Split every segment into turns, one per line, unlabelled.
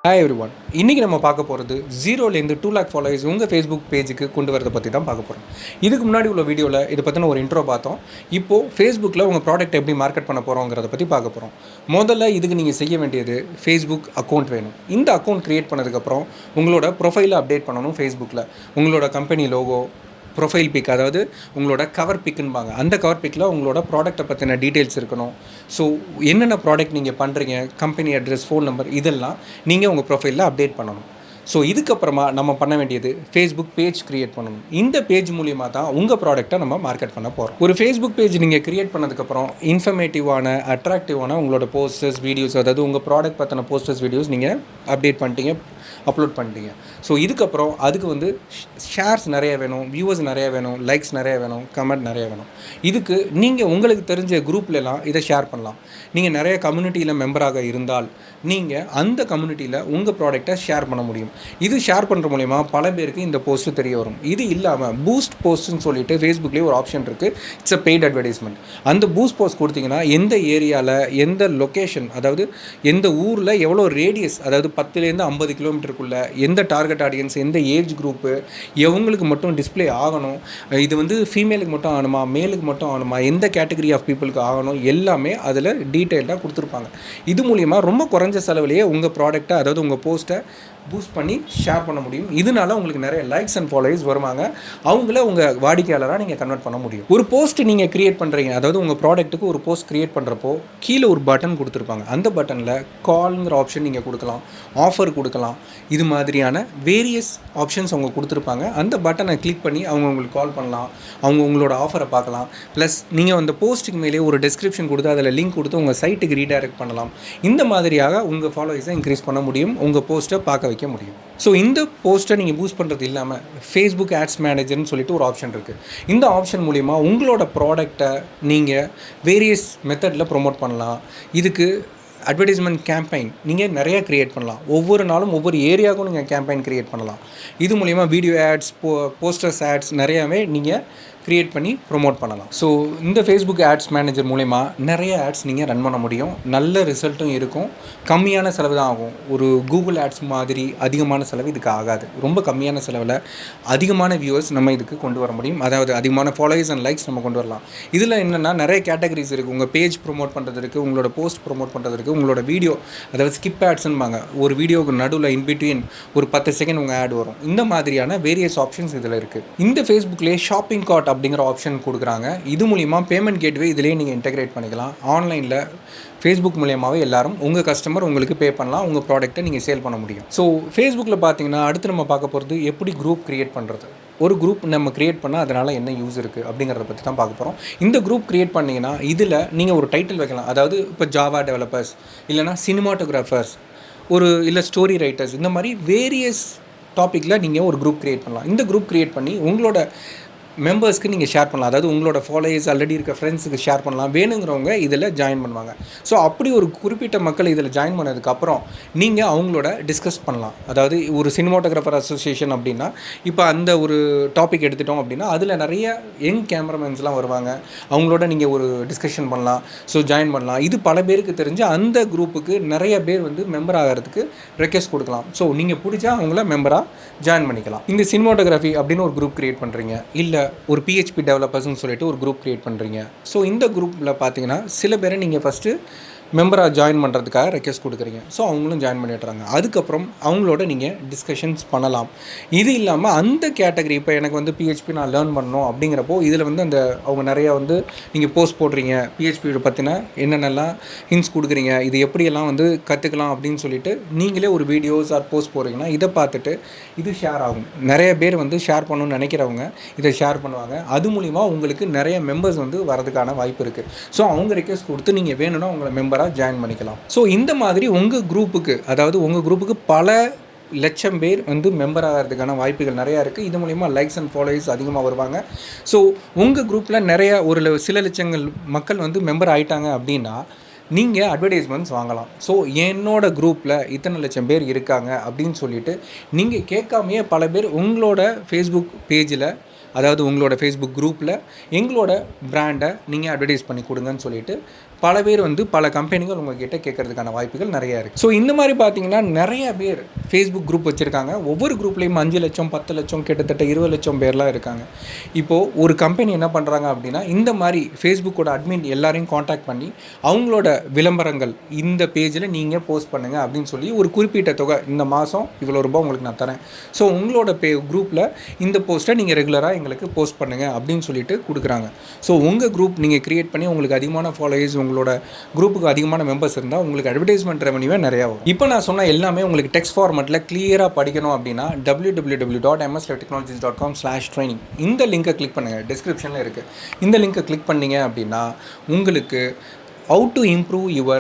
Hi everyone. இன்றைக்கி நம்ம பார்க்க போகிறது 0லேருந்து 2 lakh ஃபாலோவர்ஸ் உங்கள் ஃபேஸ்புக் பேஜுக்கு கொண்டு வரதை பற்றி தான் பார்க்க போகிறோம். இதுக்கு முன்னாடி உள்ள வீடியோவில் இதை பற்றின ஒரு இன்ட்ரோ பார்த்தோம். இப்போது ஃபேஸ்புக்கில் உங்கள் ப்ராடக்ட் எப்படி மார்க்கெட் பண்ண போகிறோங்கிறத பற்றி பார்க்க போகிறோம். முதல்ல இதுக்கு நீங்கள் செய்ய வேண்டியது ஃபேஸ்புக் அக்கௌண்ட் வேணும். இந்த அக்கௌண்ட் க்ரியேட் பண்ணதுக்கப்புறம் உங்களோட ப்ரொஃபைலை அப்டேட் பண்ணணும். ஃபேஸ்புக்கில் உங்களோட கம்பெனி லோகோ, ப்ரொஃபைல் பிக், அதாவது உங்களோட கவர் பிக்குன்பாங்க. அந்த கவர் பிக்கில் உங்களோட ப்ராடக்ட்டை பற்றின டீட்டெயில்ஸ் இருக்கணும். ஸோ என்னென்ன ப்ராடக்ட் நீங்கள் பண்ணுறீங்க, கம்பெனி அட்ரஸ், ஃபோன் நம்பர், இதெல்லாம் நீங்கள் உங்கள் ப்ரொஃபைலில் அப்டேட் பண்ணணும். ஸோ இதுக்கப்புறமா நம்ம பண்ண வேண்டியது ஃபேஸ்புக் பேஜ் க்ரியேட் பண்ணணும். இந்த பேஜ் மூலிமா தான் உங்கள் ப்ராடக்ட்டை நம்ம மார்க்கெட் பண்ண போகிறோம். ஒரு ஃபேஸ்புக் பேஜ் நீங்கள் க்ரியேட் பண்ணதுக்கப்புறம் இன்ஃபர்மேட்டிவான, அட்ராக்டிவான உங்களோட போஸ்டர்ஸ், வீடியோஸ், அதாவது உங்கள் ப்ராடக்ட் பற்றின போஸ்டர்ஸ், வீடியோஸ் நீங்கள் அப்டேட் பண்ணிட்டீங்க, அப்லோட் பண்ணிட்டீங்க. ஸோ இதுக்கப்புறம் அதுக்கு வந்து ஷேர்ஸ் நிறைய வேணும், வியூவர்ஸ் நிறைய வேணும், லைக்ஸ் நிறைய வேணும், கமெண்ட் நிறைய வேணும். இதுக்கு நீங்கள் உங்களுக்கு தெரிஞ்ச குரூப்லலாம் இதை ஷேர் பண்ணலாம். நீங்கள் நிறைய கம்யூனிட்டியில் மெம்பராக இருந்தால் நீங்கள் அந்த கம்யூனிட்டியில் உங்கள் ப்ராடக்டை ஷேர் பண்ண முடியும். இது ஷேர் பண்ணுற மூலிமா பல பேருக்கு இந்த போஸ்ட்டு தெரிய வரும். இது இல்லாமல் பூஸ்ட் போஸ்ட்னு சொல்லிட்டு ஃபேஸ்புக்லேயே ஒரு ஆப்ஷன் இருக்குது. It's a paid advertisement. அந்த பூஸ்ட் போஸ்ட் கொடுத்தீங்கன்னா எந்த ஏரியாவில், எந்த லொக்கேஷன், அதாவது எந்த ஊரில் எவ்வளோ ரேடியஸ், அதாவது 10லேருந்து 50 கிலோமீட்டருக்குள்ளே எந்த டார்கெட் ஆடியன்ஸ், எந்த ஏஜ் குரூப்பு, எவங்களுக்கு மட்டும் டிஸ்பிளே ஆகணும், இது வந்து ஃபீமேலுக்கு மட்டும் ஆகணுமா, மேலுக்கு மட்டும் ஆகணுமா, எந்த கேட்டகரி ஆஃப் பீப்புளுக்கு ஆகணும், எல்லாமே அதில் டீட்டெயில்டாக கொடுத்துருப்பாங்க. இது மூலிமா ரொம்ப குறைஞ்ச செலவுலேயே உங்கள் ப்ராடக்ட்டை, அதாவது உங்கள் போஸ்ட்டை பூஸ்ட் பண்ணி ஷேர் பண்ண முடியும். இதனால உங்களுக்கு நிறைய லைக்ஸ் அண்ட் ஃபாலோவர்ஸ் வருவாங்க. அவங்கள உங்கள் வாடிக்கையாளராக நீங்கள் கன்வெர்ட் பண்ண முடியும். ஒரு போஸ்ட் நீங்கள் க்ரியேட் பண்ணுறீங்க, அதாவது உங்கள் ப்ராடக்ட்டுக்கு ஒரு போஸ்ட் க்ரியேட் பண்ணுறப்போ கீழே ஒரு பட்டன் கொடுத்துருப்பாங்க. அந்த பட்டனில் கால்ங்கிற ஆப்ஷன் நீங்கள் கொடுக்கலாம், ஆஃபர் கொடுக்கலாம். இது மாதிரியான வேரியஸ் ஆப்ஷன்ஸ் அவங்க கொடுத்துருப்பாங்க. அந்த பட்டனை கிளிக் பண்ணி அவங்க உங்களுக்கு கால் பண்ணலாம், அவங்க உங்களோட ஆஃபரை பார்க்கலாம். ப்ளஸ் நீங்கள் அந்த போஸ்ட்டுக்கு மேலே ஒரு டெஸ்கிரிப்ஷன் கொடுத்து அதில் லிங்க் கொடுத்து உங்கள் சைட்டுக்கு ரீடைரக்ட் பண்ணலாம். இந்த மாதிரியாக உங்கள் ஃபாலோவர்ஸை இன்க்ரீஸ் பண்ண முடியும், உங்கள் போஸ்ட்டை பார்க்க வைக்க முடியும். ஸோ இந்த போஸ்ட்டை நீங்கள் பூஸ்ட் பண்ணுறது இல்லாமல் ஃபேஸ்புக் ஆட்ஸ் மேனேஜர்னு சொல்லிட்டு ஒரு ஆப்ஷன் இருக்குது. இந்த ஆப்ஷன் மூலிமா உங்களோட ப்ராடக்டை நீங்கள் வேரியஸ் மெத்தடில் ப்ரொமோட் பண்ணலாம். இதுக்கு அட்வர்டைஸ்மெண்ட் கேம்பெயின் நீங்கள் நிறைய க்ரியேட் பண்ணலாம். ஒவ்வொரு நாளும் ஒவ்வொரு ஏரியாவுக்கும் நீங்கள் கேம்பெயின் க்ரியேட் பண்ணலாம். இது மூலிமா வீடியோ ஆட்ஸ், போஸ்டர்ஸ் ஆட்ஸ் நிறையாவே நீங்கள் க்ரியேட் பண்ணி ப்ரொமோட் பண்ணலாம். ஸோ இந்த ஃபேஸ்புக் ஆட்ஸ் மேனேஜர் மூலிமா நிறைய ஆட்ஸ் நீங்கள் ரன் பண்ண முடியும். நல்ல ரிசல்ட்டும் இருக்கும். கம்மியான செலவு தான் ஆகும். ஒரு கூகுள் ஆட்ஸ் மாதிரி அதிகமான செலவு இதுக்கு ஆகாது. ரொம்ப கம்மியான செலவில் அதிகமான வியூவர்ஸ் நம்ம இதுக்கு கொண்டு வர முடியும். அதாவது அதிகமான ஃபாலோவர்ஸ் அண்ட் லைக்ஸ் நம்ம கொண்டு வரலாம். இதில் என்னென்னா நிறைய கேட்டகரிஸ் இருக்குது. உங்கள் பேஜ் ப்ரொமோட் பண்ணுறது இருக்குது, உங்களோட போஸ்ட் ப்ரொமோட் பண்ணுறது இருக்குது, உங்களோட வீடியோ, அதாவது ஸ்கிப் ஆட்ஸ்ன்பாங்க. ஒரு வீடியோவுக்கு நடுவில் இன்பிட்வீன் ஒரு 10 செகண்ட் உங்கள் ஆட் வரும். இந்த மாதிரியான வேரியஸ் ஆப்ஷன்ஸ் இதில் இருக்குது. இந்த ஃபேஸ்புக்லேயே ஷாப்பிங் கார்ட் அப்படிங்கிற ஆப்ஷன் கொடுக்குறாங்க. இது மூலிமா பேமெண்ட் கேட்வே இதிலே நீங்கள் இன்டெகிரேட் பண்ணிக்கலாம். ஆன்லைனில் ஃபேஸ்புக் மூலியமாகவே எல்லாரும் உங்கள் கஸ்டமர் உங்களுக்கு பே பண்ணலாம், உங்கள் ப்ராடக்ட்டை நீங்கள் சேல் பண்ண முடியும். ஸோ ஃபேஸ்புக்கில் பார்த்தீங்கன்னா அடுத்து நம்ம பார்க்க போகிறது எப்படி குரூப் க்ரியேட் பண்ணுறது. ஒரு குரூப் நம்ம க்ரியேட் பண்ணால் அதனால் என்ன யூஸ் இருக்குது அப்படிங்கிறத பற்றி தான் பார்க்க போகிறோம். இந்த குரூப் க்ரியேட் பண்ணிங்கன்னா இதில் நீங்கள் ஒரு டைட்டில் வைக்கலாம். அதாவது இப்போ ஜாவா டெவலப்பர்ஸ், இல்லைனா சினிமாட்டோகிராஃபர்ஸ், இல்லை ஸ்டோரி ரைட்டர்ஸ், இந்த மாதிரி வேரியஸ் டாப்பிக்கில் நீங்கள் ஒரு குரூப் க்ரியேட் பண்ணலாம். இந்த குரூப் க்ரியேட் பண்ணி உங்களோட மெம்பர்ஸ்க்கு நீங்கள் ஷேர் பண்ணலாம். அதாவது உங்களோட ஃபாலோவர்ஸ் ஆல்ரெடி இருக்க ஃப்ரெண்ட்ஸுக்கு ஷேர் பண்ணலாம். வேணுங்கிறவங்க இதில் ஜாயின் பண்ணுவாங்க. ஸோ அப்படி ஒரு குறிப்பிட்ட மக்கள் இதில் ஜாயின் பண்ணதுக்கப்புறம் நீங்கள் அவங்களோட டிஸ்கஸ் பண்ணலாம். அதாவது ஒரு சினிமாட்டோகிராஃபர் அசோசியேஷன் அப்படின்னா இப்போ அந்த ஒரு டாபிக் எடுத்துட்டோம் அப்படின்னா அதில் நிறைய யங் கேமராமேன்ஸ்லாம் வருவாங்க. அவங்களோட நீங்கள் ஒரு டிஸ்கஷன் பண்ணலாம். ஸோ ஜாயின் பண்ணலாம். இது பல பேருக்கு தெரிஞ்சு அந்த குரூப்புக்கு நிறைய பேர் வந்து மெம்பர் ஆகிறதுக்கு ரெக்வெஸ்ட் கொடுக்கலாம். ஸோ நீங்கள் பிடிச்சா அவங்கள மெம்பராக ஜாயின் பண்ணிக்கலாம். இந்த சினிமாட்டோகிராஃபி அப்படின்னு ஒரு குரூப் க்ரியேட் பண்ணுறீங்க, இல்லை ஒரு பிஹெச்பி டெவலப்பர்ஸ்னு சொல்லிட்டு ஒரு குரூப் க்ரியேட் பண்ணுறீங்க. ஸோ இந்த குரூப்பில் பார்த்தீங்கன்னா சில பேரை நீங்கள் ஃபஸ்ட்டு மெம்பராக ஜாயின் பண்ணுறதுக்காக ரெக்வெஸ்ட் கொடுக்குறீங்க. ஸோ அவங்களும் ஜாயின் பண்ணிடுறாங்க. அதுக்கப்புறம் அவங்களோட நீங்கள் டிஸ்கஷன்ஸ் பண்ணலாம். இது இல்லாமல் அந்த கேட்டகரி, இப்போ எனக்கு வந்து பிஹெச்பி நான் லேர்ன் பண்ணணும் அப்படிங்கிறப்போ இதில் வந்து அந்த அவங்க நிறையா வந்து நீங்கள் போஸ்ட் போடுறீங்க, பிஹெச்பி பற்றின என்னென்னலாம் ஹிண்ட்ஸ் கொடுக்குறீங்க, இது எப்படியெல்லாம் வந்து கற்றுக்கலாம் அப்படின்னு சொல்லிட்டு நீங்களே ஒரு வீடியோஸ் ஆர் போஸ்ட் போடுறீங்கன்னா இதை பார்த்துட்டு இது ஷேர் ஆகும். நிறைய பேர் வந்து ஷேர் பண்ணணும்னு நினைக்கிறவங்க இதை ஷேர் பண்ணுவாங்க. அது மூலிமா உங்களுக்கு நிறைய மெம்பர்ஸ் வந்து வரதுக்கான வாய்ப்பு இருக்குது. ஸோ அவங்க ரெக்வெஸ்ட் கொடுத்து நீங்கள் வேணும்னா உங்களை மெம்பர் ஜாயின் பண்ணிக்கலாம். ஸோ இந்த மாதிரி உங்கள் குரூப்புக்கு பல லட்சம் பேர் வந்து மெம்பர் ஆகிறதுக்கான வாய்ப்புகள் நிறையா இருக்குது. இது மூலிமா லைக்ஸ் அண்ட் ஃபாலோவர்ஸ் அதிகமாக வருவாங்க. ஸோ உங்கள் குரூப்பில் நிறையா சில லட்சங்கள் மக்கள் வந்து மெம்பர் ஆகிட்டாங்க அப்படின்னா நீங்கள் அட்வர்டைஸ்மெண்ட்ஸ் வாங்கலாம். ஸோ என்னோடய குரூப்பில் இத்தனை லட்சம் பேர் இருக்காங்க அப்படின்னு சொல்லிட்டு நீங்கள் கேட்காமையே பல பேர் உங்களோட ஃபேஸ்புக் பேஜில் அதாவது உங்களோட ஃபேஸ்புக் குரூப்பில் எங்களோட பிராண்டை நீங்கள் அட்வர்டைஸ் பண்ணி கொடுங்கன்னு சொல்லிட்டு பல பேர் வந்து பல கம்பெனிகள் உங்கள்கிட்ட கேட்கறதுக்கான வாய்ப்புகள் நிறையா இருக்குது. ஸோ இந்த மாதிரி பார்த்தீங்கன்னா நிறைய பேர் ஃபேஸ்புக் குரூப் வச்சுருக்காங்க. ஒவ்வொரு குரூப்லேயும் 5 லட்சம் 10 லட்சம் கிட்டத்தட்ட 20 லட்சம் பேர்லாம் இருக்காங்க. இப்போது ஒரு கம்பெனி என்ன பண்ணுறாங்க அப்படின்னா, இந்த மாதிரி ஃபேஸ்புக்கோட அட்மின் எல்லாரையும் காண்டாக்ட் பண்ணி அவங்களோட விளம்பரங்கள் இந்த பேஜில் நீங்கள் போஸ்ட் பண்ணுங்கள் அப்படின்னு சொல்லி ஒரு குறிப்பிட்ட தொகை, இந்த மாதம் இவ்வளோ ரூபாய் உங்களுக்கு நான் தரேன், ஸோ உங்களோட குரூப்பில் இந்த போஸ்ட்டை நீங்கள் ரெகுலராக எங்களுக்கு போஸ்ட் பண்ணுங்கள் அப்படின்னு சொல்லிட்டு கொடுக்குறாங்க. ஸோ உங்கள் குரூப் நீங்கள் க்ரியேட் பண்ணி உங்களுக்கு அதிகமான ஃபாலோவர்ஸ், உங்களோட குரூப்புக்கு அதிகமான மெம்பர்ஸ் இருந்தால் உங்களுக்கு அட்வர்டைஸ்மெண்ட் ரெவன்யூவே நிறையா வரும். இப்போ நான் சொன்ன எல்லாமே உங்களுக்கு டெக்ஸ்ட் ஃபார்மெட்டில் கிளியராக படிக்கணும் அப்படின்னா www.mslivtechnologies.com/training இந்த லிங்கை கிளிக் பண்ணுங்கள். டிஸ்கிரிப்ஷனில் இருக்குது. இந்த லிங்கை கிளிக் பண்ணிங்க அப்படின்னா உங்களுக்கு how to improve your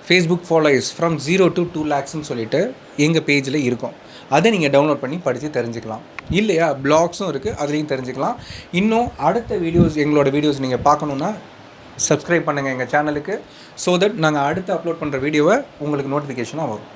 Facebook followers from 0 to 2 lakhsன்னு சொல்லிட்டு எங்கள் பேஜில் இருக்கும். அதை நீங்கள் டவுன்லோட் பண்ணி படித்து தெரிஞ்சுக்கலாம். இல்லையா, பிளாக்ஸும் இருக்குது, அதுலேயும் தெரிஞ்சுக்கலாம். இன்னும் அடுத்த வீடியோஸ், எங்களோட வீடியோஸ் நீங்கள் பார்க்கணுன்னா சப்ஸ்கிரைப் பண்ணுங்கள் எங்கள் சேனலுக்கு. ஸோ தட் நாங்கள் அடுத்து அப்லோட் பண்ணுற வீடியோவை உங்களுக்கு நோட்டிஃபிகேஷனாக வரும்.